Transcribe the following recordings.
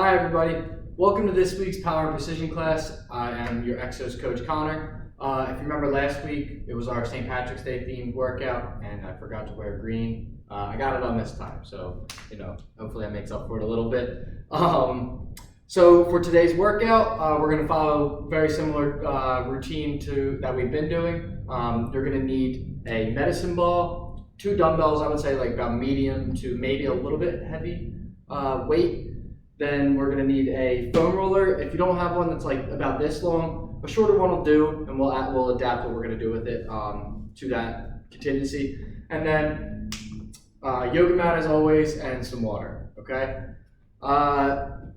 Hi everybody, welcome to this week's Power and Precision class. I am your Exos coach Connor. If you remember last week, it was our St. Patrick's Day themed workout and I forgot to wear green. I got it on this time, so hopefully that makes up for it a little bit. So for today's workout, we're going to follow a very similar routine to that we've been doing. You're going to need a medicine ball, 2 dumbbells, I would say like about medium to maybe a little bit heavy weight. Then we're going to need a foam roller. If you don't have one that's like about this long, a shorter one will do, and we'll adapt what we're going to do with it to that contingency. And then yoga mat as always, and some water. Okay. Now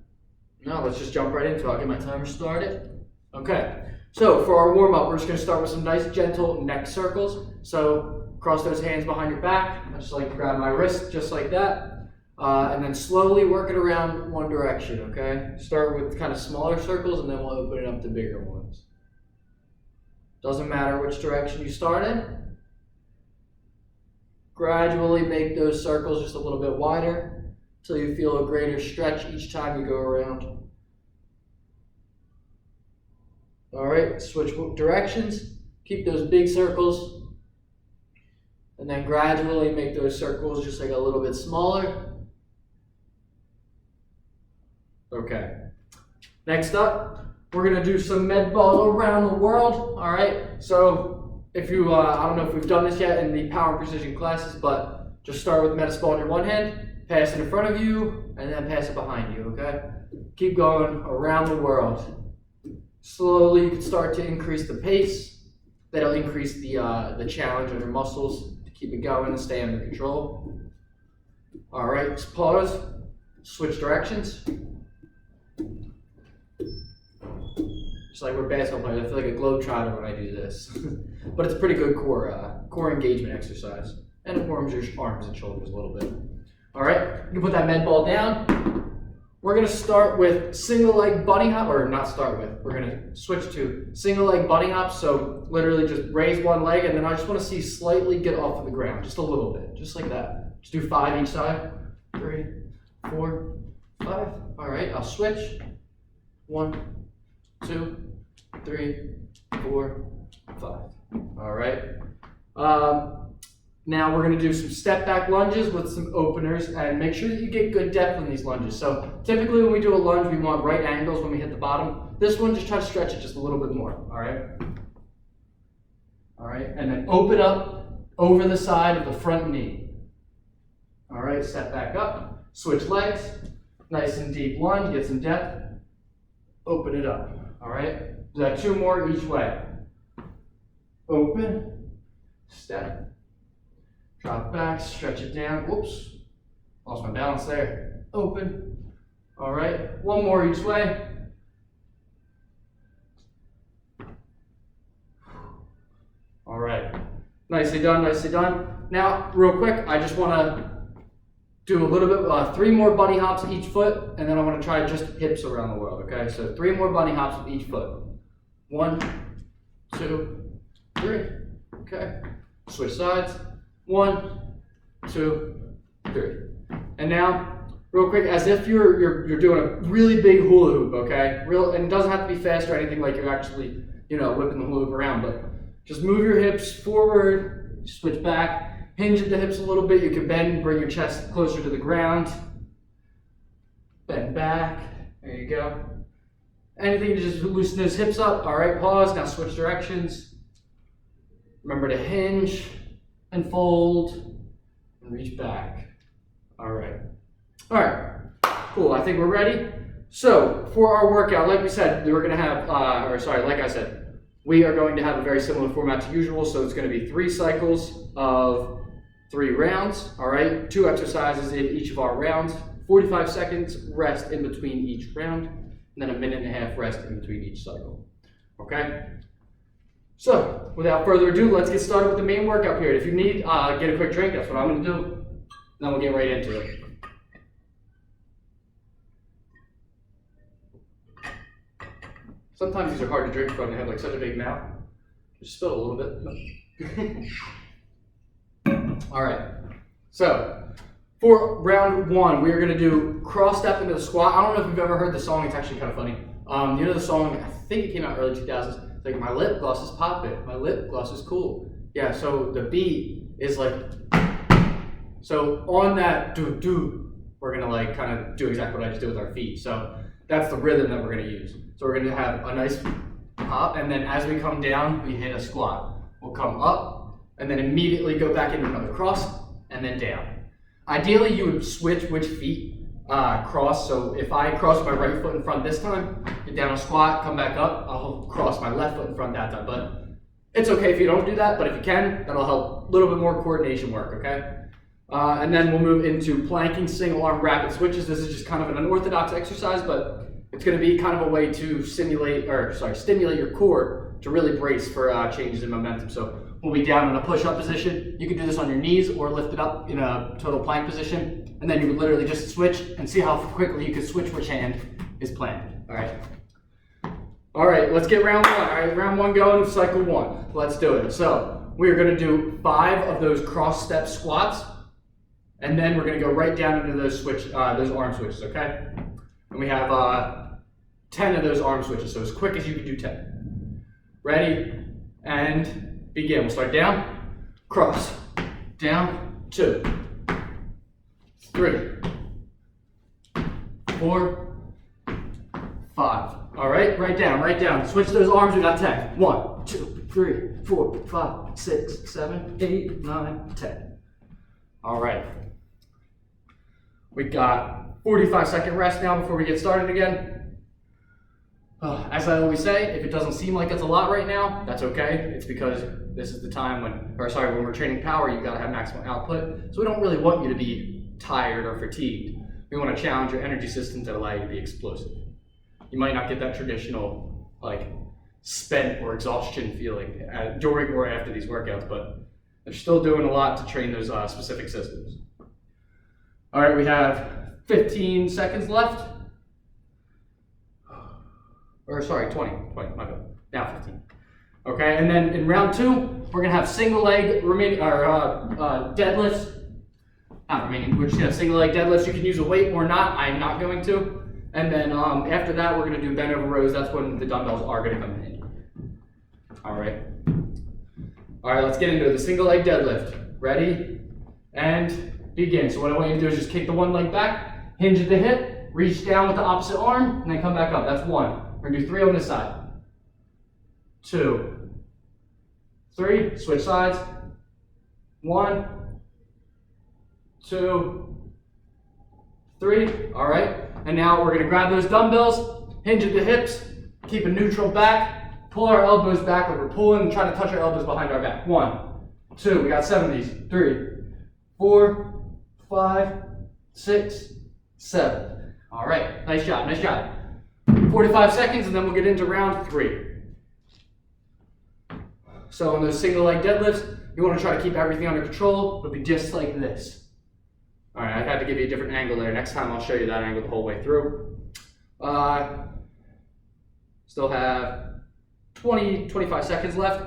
let's just jump right into it. I'll get my timer started. Okay. So for our warm up, we're just going to start with some nice gentle neck circles. So cross those hands behind your back. I just like to grab my wrist just like that. And then slowly work it around one direction, okay? Start with kind of smaller circles and then we'll open it up to bigger ones. Doesn't matter which direction you start in. Gradually make those circles just a little bit wider until you feel a greater stretch each time you go around. All right, switch directions. Keep those big circles. And then gradually make those circles just like a little bit smaller. Okay, next up, we're going to do some med ball around the world, all right? So if you, I don't know if we've done this yet in the power and precision classes, but just start with the medicine ball in your one hand, pass it in front of you, and then pass it behind you, okay? Keep going around the world. Slowly, you can start to increase the pace. That'll increase the challenge on your muscles to keep it going and stay under control. All right, just pause, switch directions. Just like we're basketball players, I feel like a globetrotter when I do this. But it's a pretty good core engagement exercise. And it warms your arms and shoulders a little bit. All right, you can put that med ball down. We're gonna start with single leg bunny hop, or not start with, we're gonna switch to single leg bunny hops. So literally just raise one leg and then I just wanna see slightly get off of the ground, just a little bit, just like that. Just do 5 each side. 3, 4, 5. All right, I'll switch. 1, 2, 3, 4, 5. All right. Now we're going to do some step back lunges with some openers, and make sure that you get good depth in these lunges. So typically when we do a lunge, we want right angles when we hit the bottom. This one, just try to stretch it just a little bit more. All right. All right, and then open up over the side of the front knee. All right, step back up, switch legs, nice and deep lunge, get some depth. Open it up, all right? Do that 2 more each way. Open, step, drop back, stretch it down. Whoops, lost my balance there. Open, all right? 1 more each way. All right, nicely done, nicely done. Now, real quick, I just wanna do a little bit, 3 more bunny hops each foot, and then I want to try just hips around the world, okay? So 3 more bunny hops with each foot. 1, 2, 3, okay? Switch sides. 1, 2, 3. And now, real quick, as if you're doing a really big hula hoop, okay? And it doesn't have to be fast or anything like you're actually, whipping the hula hoop around, but just move your hips forward, switch back. Hinge at the hips a little bit. You can bend, bring your chest closer to the ground. Bend back. There you go. Anything to just loosen those hips up. All right, pause. Now switch directions. Remember to hinge and fold and reach back. All right. All right. Cool. I think we're ready. So for our workout, like we said, we're going to have, like I said, we are going to have a very similar format to usual. So it's going to be 3 cycles of 3 rounds, all right? 2 exercises in each of our rounds, 45 seconds rest in between each round, and then 1.5 minutes rest in between each cycle, okay? So, without further ado, let's get started with the main workout period. If you need, get a quick drink, that's what I'm gonna do. Then we'll get right into it. Sometimes these are hard to drink from, they have like such a big mouth. Just spill a little bit. All right, so For round one, we are going to do cross step into the squat. I don't know if you've ever heard the song. It's actually kind of funny. You know the song, I think it came out early 2000s. It's like, my lip gloss is popping. My lip gloss is cool. Yeah, so the beat is like, so on that do, we're going to like kind of do exactly what I just did with our feet. So that's the rhythm that we're going to use. So we're going to have a nice pop, and then as we come down, we hit a squat. We'll come up, and then immediately go back into another cross, and then down. Ideally, you would switch which feet cross. So if I cross my right foot in front this time, get down a squat, come back up, I'll cross my left foot in front that time. But it's okay if you don't do that, but if you can, that'll help a little bit more coordination work, okay? And then we'll move into planking single arm rapid switches. This is just kind of an unorthodox exercise, but it's going to be kind of a way to stimulate your core to really brace for changes in momentum. So we'll be down in a push-up position. You can do this on your knees or lift it up in a total plank position. And then you would literally just switch and see how quickly you can switch which hand is planted. All right, let's get round one. All right, round one going, cycle one. Let's do it. So we are going to do 5 of those cross step squats. And then we're going to go right down into those arm switches, okay? And we have 10 of those arm switches, so as quick as you can do 10. Ready, and begin. We'll start down, cross, down, 2, 3, 4, 5. All right, right down. Switch those arms, we got 10. 1, 2, 3, 4, 5, 6, 7, 8, 9, 10. All right. We got 45-second rest now before we get started again. As I always say, if it doesn't seem like it's a lot right now, that's okay. It's because this is the time when we're training power, you've got to have maximum output. So we don't really want you to be tired or fatigued. We want to challenge your energy systems that allow you to be explosive. You might not get that traditional like spent or exhaustion feeling during or after these workouts, but they're still doing a lot to train those specific systems. All right, we have 15 seconds left. Or sorry, 20, my bad. Now 15. Okay, and then in round 2, we're gonna have single leg deadlifts. We're just gonna have single leg deadlifts. You can use a weight or not. I'm not going to. And then after that, we're gonna do bent over rows. That's when the dumbbells are gonna come in. All right, let's get into the single leg deadlift. Ready, and begin. So what I want you to do is just kick the one leg back, hinge at the hip, reach down with the opposite arm, and then come back up. That's 1. We're gonna do 3 on this side. 2, 3, switch sides. 1, 2, 3. All right. And now we're gonna grab those dumbbells, hinge at the hips, keep a neutral back, pull our elbows back like we're pulling, and try to touch our elbows behind our back. 1, 2, we got 7 of these. 3, 4, 5, 6, 7. All right, nice job. 45 seconds, and then we'll get into round 3. So on those single leg deadlifts, you want to try to keep everything under control. It'll be just like this. All right, I had to give you a different angle there. Next time I'll show you that angle the whole way through. Still have 25 seconds left.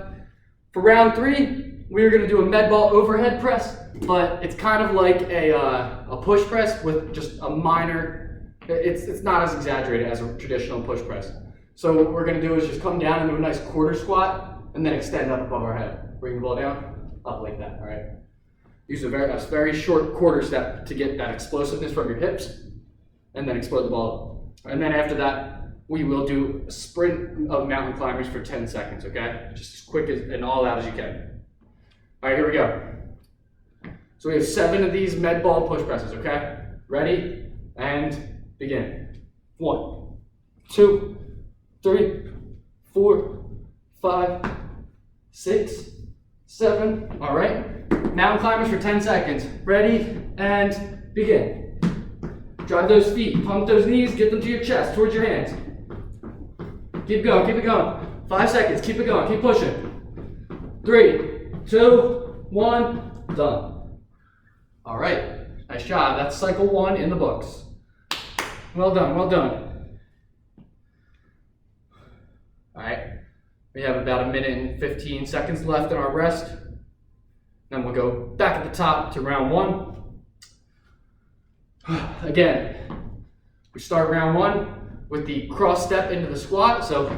For round 3, we are going to do a med ball overhead press, but it's kind of like a push press with just a minor, it's not as exaggerated as a traditional push press. So what we're going to do is just come down and do a nice quarter squat and then extend up above our head. Bring the ball down, up like that, all right? Use a very short quarter step to get that explosiveness from your hips and then explode the ball. And then after that, we will do a sprint of mountain climbers for 10 seconds, okay? Just as quick and all out as you can. All right, here we go. So we have 7 of these med ball push presses, okay? Ready, and begin. 1, 2, 3, 4, 5, 6, 7. All right, mountain climbers for 10 seconds. Ready, and begin. Drive those feet, pump those knees, get them to your chest, towards your hands. Keep going, keep it going. 5 seconds, keep it going, keep pushing. 3, 2, 1, done. All right, nice job. That's cycle 1 in the books. Well done, well done. All right, we have about 1 minute and 15 seconds left in our rest. Then we'll go back at the top to round 1. Again, we start round one with the cross step into the squat. So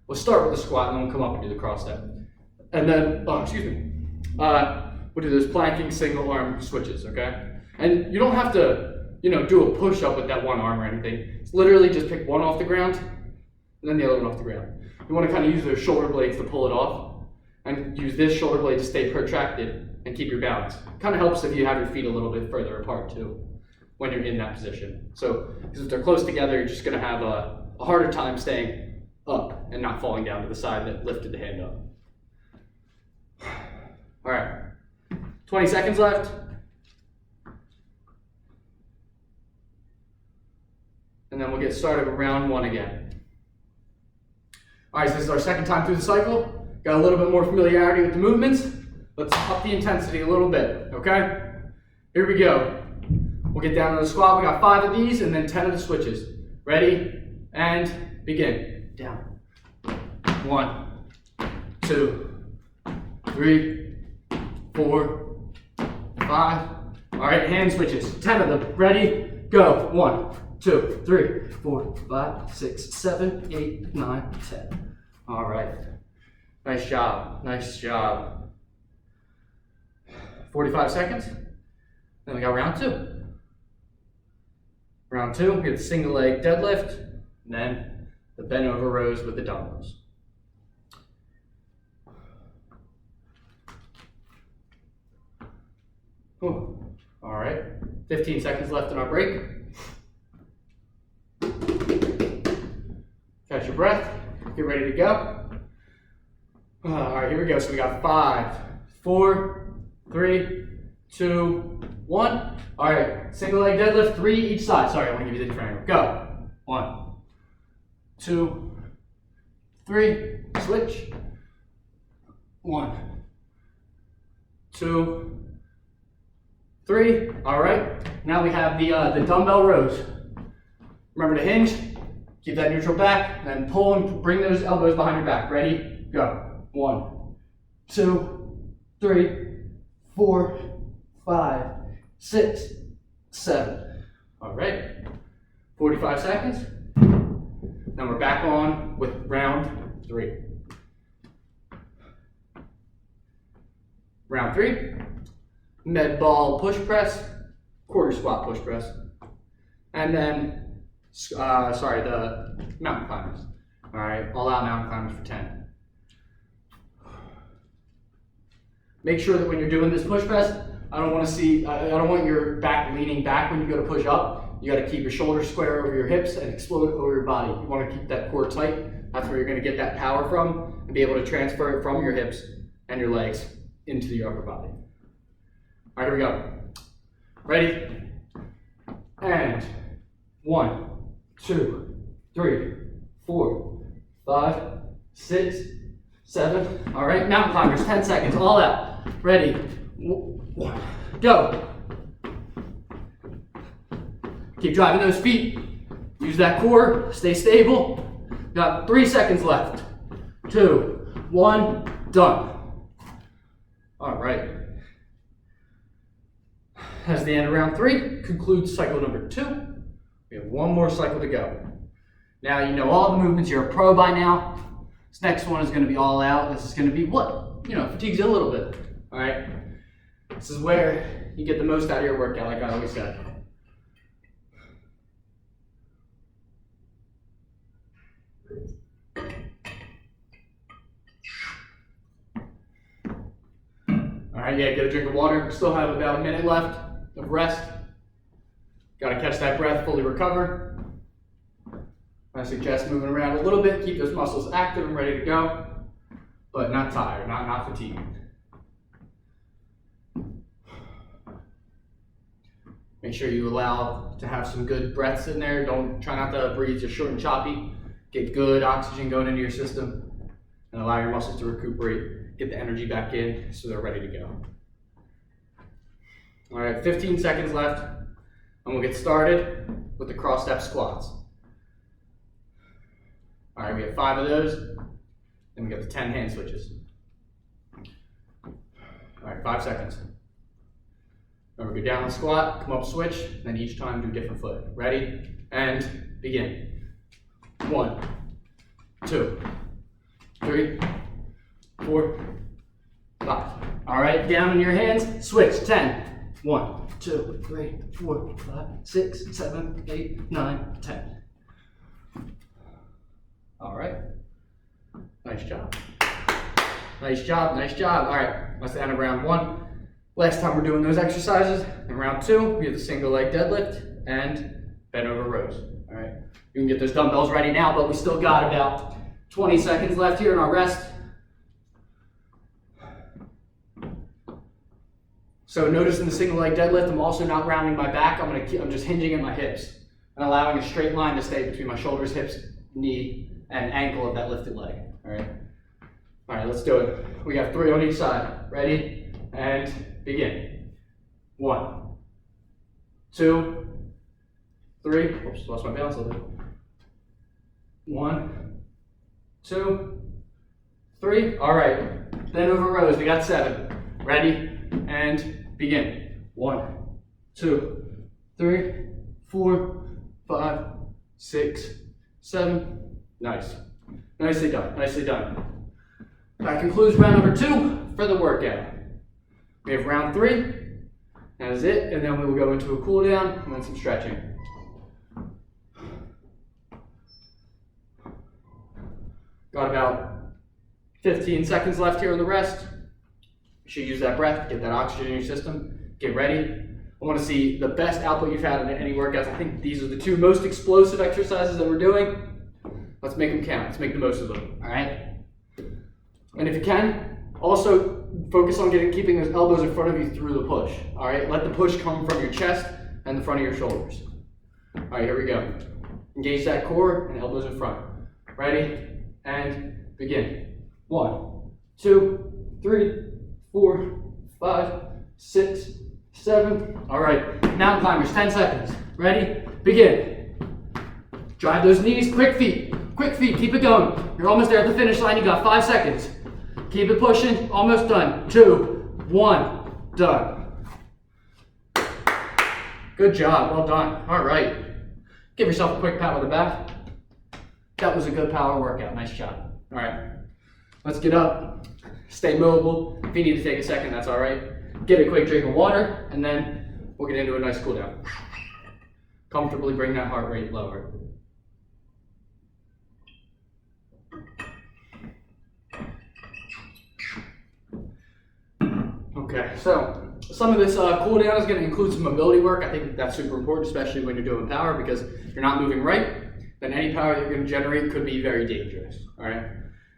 we'll start with the squat and then we'll come up and do the cross step. And then, we'll do those planking single arm switches, okay? And you don't have to, do a push up with that one arm or anything. It's literally just pick one off the ground and then the other one off the ground. You want to kind of use those shoulder blades to pull it off and use this shoulder blade to stay protracted and keep your balance. Kind of helps if you have your feet a little bit further apart too when you're in that position. So, because if they're close together, you're just going to have a harder time staying up and not falling down to the side that lifted the hand up. All right, 20 seconds left. And then we'll get started with round one again. All right, so this is our second time through the cycle. Got a little bit more familiarity with the movements. Let's up the intensity a little bit, okay? Here we go. We'll get down to the squat. We got 5 of these and then 10 of the switches. Ready? And begin. Down. 1, 2, 3, 4, 5. All right, hand switches. 10 of them. Ready? Go. 1, 2, 3, 4, 5, 6, 7, 8, 9, 10. All right. Nice job. Nice job. 45 seconds. Then we got round 2. Round 2, we get the single leg deadlift, and then the bent over rows with the dumbbells. All right, 15 seconds left in our break. Catch your breath, get ready to go. All right, here we go. So we got 5, 4, 3, 2, 1. All right, single leg deadlift, 3 each side. Sorry, I want to give you the different angle. Go. 1, 2, 3. Switch. 1, 2, 3. All right. Now we have the dumbbell rows. Remember to hinge. Keep that neutral back. Then pull and bring those elbows behind your back. Ready? Go. 1, 2, 3, 4, 5, 6, 7. All right. 45 seconds. Then we're back on with round 3. Round 3. Med ball push press, quarter squat push press, and then, the mountain climbers. All right, all out mountain climbers for 10. Make sure that when you're doing this push press, I don't want your back leaning back when you go to push up. You got to keep your shoulders square over your hips and explode over your body. You want to keep that core tight. That's where you're going to get that power from and be able to transfer it from your hips and your legs into your upper body. All right, here we go. Ready? And 1, 2, 3, 4, 5, 6, 7. All right, mountain climbers, 10 seconds, all out. Ready? Go. Keep driving those feet. Use that core. Stay stable. Got 3 seconds left. 2, 1, done. All right. That's the end of round 3. Concludes cycle number 2. We have 1 more cycle to go. Now you know all the movements. You're a pro by now. This next one is going to be all out. This is going to be what? Fatigues you a little bit. All right. This is where you get the most out of your workout, like I always said. All right, yeah, get a drink of water. We still have about a minute left of rest. Got to catch that breath, fully recover. I suggest moving around a little bit, keep those muscles active and ready to go, but not tired, not fatigued. Make sure you allow to have some good breaths in there. Try not to breathe just short and choppy. Get good oxygen going into your system and allow your muscles to recuperate. Get the energy back in so they're ready to go. All right, 15 seconds left, and we'll get started with the cross step squats. All right, we have 5 of those, then we got the 10 hand switches. All right, 5 seconds. Remember, go down and squat, come up, switch, then each time do different foot. Ready? And begin. 1, 2, 3, 4, 5. All right, down on your hands, switch. 10. 1, 2, 3, 4, 5, 6, 7, 8, 9, 10. All right. Nice job. Nice job, nice job. All right, that's the end of round 1. Last time we're doing those exercises. In round 2, we have the single leg deadlift and bent over rows. All right, you can get those dumbbells ready now, but we still got about 20 seconds left here in our rest. So notice in the single leg deadlift, I'm also not rounding my back. I'm just hinging at my hips and allowing a straight line to stay between my shoulders, hips, knee, and ankle of that lifted leg. All right. All right, let's do it. We got 3 on each side. Ready? And begin. 1, 2, 3. Oops, lost my balance a little bit. 1, 2, 3. All right. Bend over rows. We got 7. Ready? And begin. 1, 2, 3, 4, 5, 6, 7. Nice. Nicely done. Nicely done. That concludes round number 2 for the workout. We have round 3. That is it. And then we will go into a cool down and then some stretching. Got about 15 seconds left here on the rest. You should use that breath, get that oxygen in your system, get ready. I want to see the best output you've had in any workouts. I think these are the 2 most explosive exercises that we're doing. Let's make them count. Let's make the most of them, all right? And if you can, also focus on keeping those elbows in front of you through the push, all right? Let the push come from your chest and the front of your shoulders. All right, here we go. Engage that core and elbows in front. Ready? And begin. 1, 2, 3, 4, 5, 6, 7. All right, mountain climbers, 10 seconds. Ready? Begin. Drive those knees, quick feet, keep it going. You're almost there at the finish line, you got 5 seconds. Keep it pushing, almost done. 2, 1, done. Good job, well done. All right, give yourself a quick pat on the back. That was a good power workout, nice job. All right, let's get up, stay mobile. If you need to take a second, that's all right. Get a quick drink of water, and then we'll get into a nice cool down. Comfortably bring that heart rate lower. Okay, so some of this cool down is going to include some mobility work. I think that's super important, especially when you're doing power, because if you're not moving right, then any power you're going to generate could be very dangerous. All right,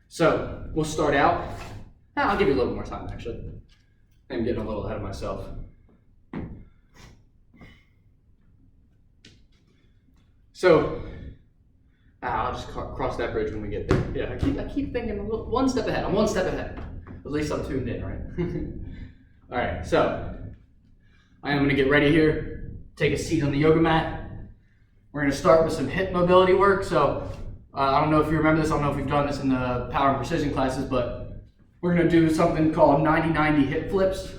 so we'll start out. I'll give you a little more time, actually. I'm getting a little ahead of myself. So I'll just cross that bridge when we get there. Yeah, I keep thinking one step ahead. I'm one step ahead. At least I'm tuned in, right? All right, so I am going to get ready here. Take a seat on the yoga mat. We're going to start with some hip mobility work. So I don't know if you remember this. I don't know if we've done this in the power and precision classes, but we're going to do something called 90-90 hip flips.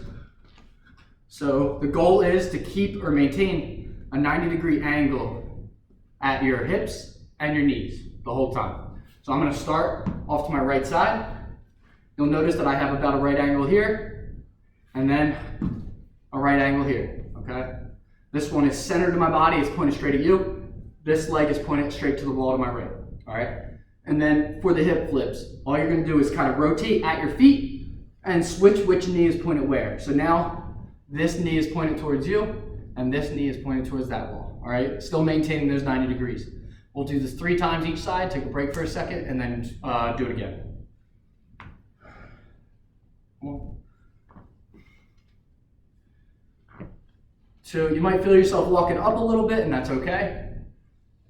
So the goal is to keep or maintain a 90-degree angle at your hips and your knees the whole time. So I'm going to start off to my right side. You'll notice that I have about a right angle here, and then a right angle here, okay? This one is centered to my body, it's pointed straight at you. This leg is pointed straight to the wall to my right, all right? And then for the hip flips, all you're gonna do is kind of rotate at your feet and switch which knee is pointed where. So now this knee is pointed towards you, and this knee is pointed towards that wall, all right? Still maintaining those 90 degrees. We'll do this 3 times each side, take a break for a second, and then do it again. 1, 2, you might feel yourself walking up a little bit, and that's okay.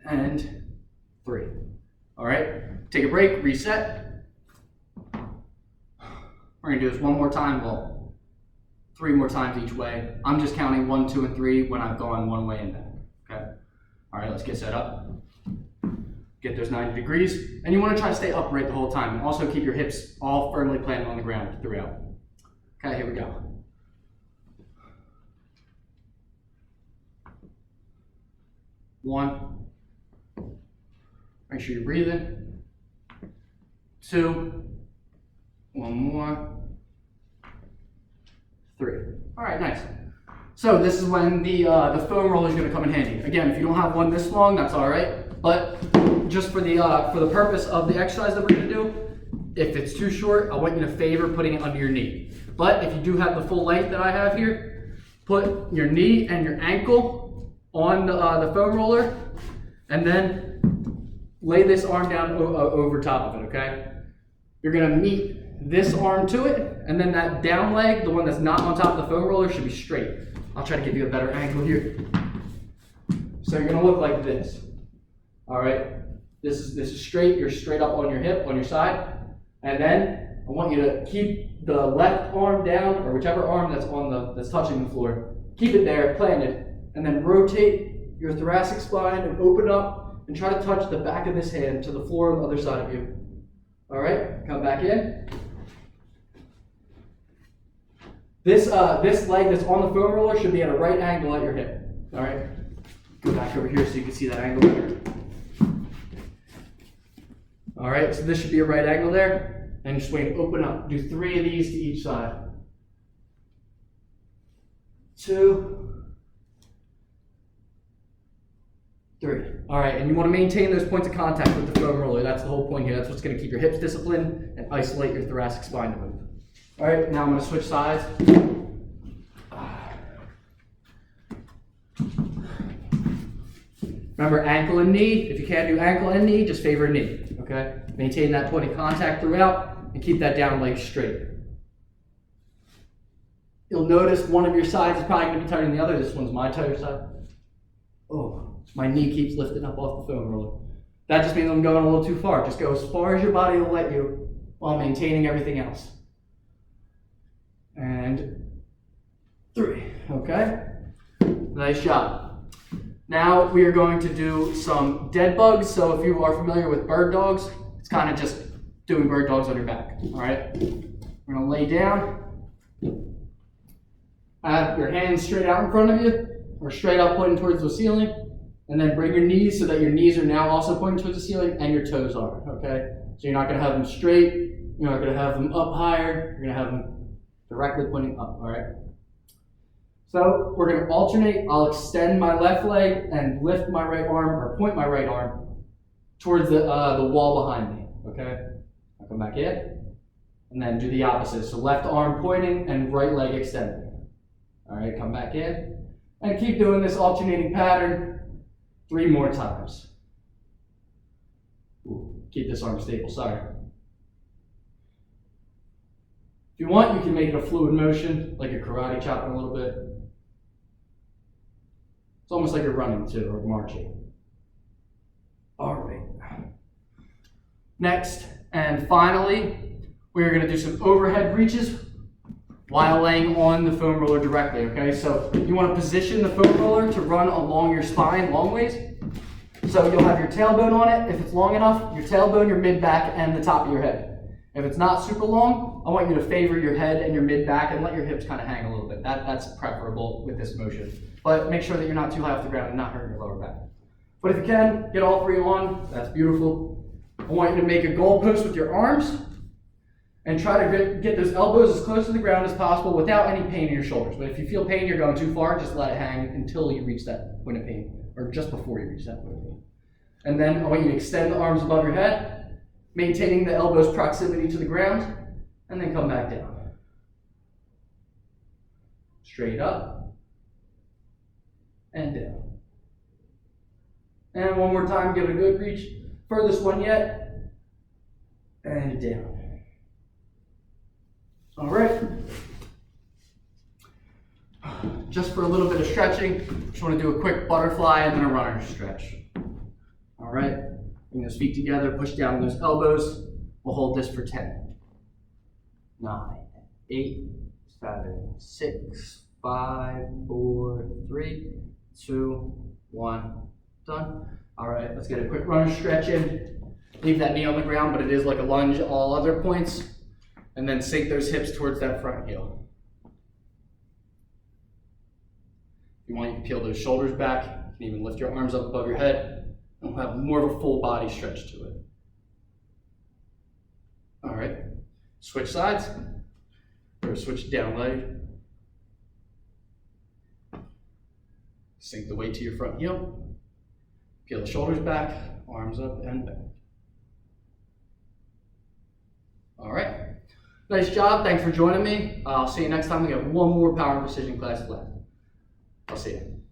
And 3. All right, take a break, reset. We're gonna do this 1 more time, well, 3 more times each way. I'm just counting 1, 2, and 3 when I've gone one way and back, okay? All right, let's get set up. Get those 90 degrees, and you wanna try to stay upright the whole time, and also keep your hips all firmly planted on the ground throughout. Okay, here we go. 1. Make sure you're breathing. 2. 1 more. 3. All right, nice. So this is when the foam roller is going to come in handy. Again, if you don't have one this long, that's all right. But just for the purpose of the exercise that we're going to do, if it's too short, I want you to favor putting it under your knee. But if you do have the full length that I have here, put your knee and your ankle on the foam roller, and then lay this arm down over top of it, okay? You're going to meet this arm to it, and then that down leg, the one that's not on top of the foam roller, should be straight. I'll try to give you a better angle here. So you're going to look like this. All right? This is straight. You're straight up on your hip, on your side. And then I want you to keep the left arm down, or whichever arm that's touching the floor. Keep it there, planted, and then rotate your thoracic spine and open up and try to touch the back of this hand to the floor on the other side of you. All right, come back in. This leg that's on the foam roller should be at a right angle at your hip. All right, go back over here so you can see that angle better. All right, so this should be a right angle there, and just wait, open up. Do 3 of these to each side. 2, 3. All right, and you want to maintain those points of contact with the foam roller. That's the whole point here. That's what's going to keep your hips disciplined and isolate your thoracic spine to move. All right, now I'm going to switch sides. Remember, ankle and knee. If you can't do ankle and knee, just favor knee. Okay? Maintain that point of contact throughout and keep that down leg straight. You'll notice one of your sides is probably going to be tighter than the other. This one's my tighter side. Oh, my knee keeps lifting up off the foam roller. That just means I'm going a little too far. Just go as far as your body will let you while maintaining everything else. And 3. Okay? Nice job. Now we are going to do some dead bugs. So if you are familiar with bird dogs, it's kind of just doing bird dogs on your back. All right? We're going to lay down. Have your hands straight out in front of you, or straight up pointing towards the ceiling. And then bring your knees so that your knees are now also pointing towards the ceiling and your toes are. Okay? So you're not going to have them straight. You're not going to have them up higher. You're going to have them directly pointing up. All right? So we're going to alternate. I'll extend my left leg and lift my right arm, or point my right arm towards the wall behind me. Okay? I'll come back in, and then do the opposite. So left arm pointing and right leg extending. All right, come back in, and keep doing this alternating pattern 3 more times. Ooh, keep this arm stable. Sorry. If you want, you can make it a fluid motion, like you're karate chopping a little bit. It's almost like you're running too, or marching. All right. Next, and finally, we're going to do some overhead reaches while laying on the foam roller directly, okay? So you want to position the foam roller to run along your spine long ways. So you'll have your tailbone on it, if it's long enough, your tailbone, your mid-back, and the top of your head. If it's not super long, I want you to favor your head and your mid-back and let your hips kind of hang a little bit. That's preferable with this motion. But make sure that you're not too high off the ground and not hurting your lower back. But if you can, get all 3 on, that's beautiful. I want you to make a goalpost with your arms and try to get those elbows as close to the ground as possible without any pain in your shoulders. But if you feel pain, you're going too far, just let it hang until you reach that point of pain, or just before you reach that point of pain. And then I want you to extend the arms above your head, maintaining the elbows' proximity to the ground, and then come back down. Straight up, and down. And one more time, give it a good reach. Furthest one yet, and down. All right. Just for a little bit of stretching, just want to do a quick butterfly and then a runner stretch. All right. Bring those feet together, push down those elbows. We'll hold this for 10, 9, 8, 7, 6, 5, 4, 3, 2, 1. Done. All right, let's get a quick runner stretch in. Leave that knee on the ground, but it is like a lunge at all other points. And then sink those hips towards that front heel. If you want, you can peel those shoulders back. You can even lift your arms up above your head and we'll have more of a full body stretch to it. All right, switch sides, or switch down leg. Sink the weight to your front heel. Peel the shoulders back, arms up and back. All right, nice job. Thanks for joining me. I'll see you next time. We have one more power and precision class left. I'll see you.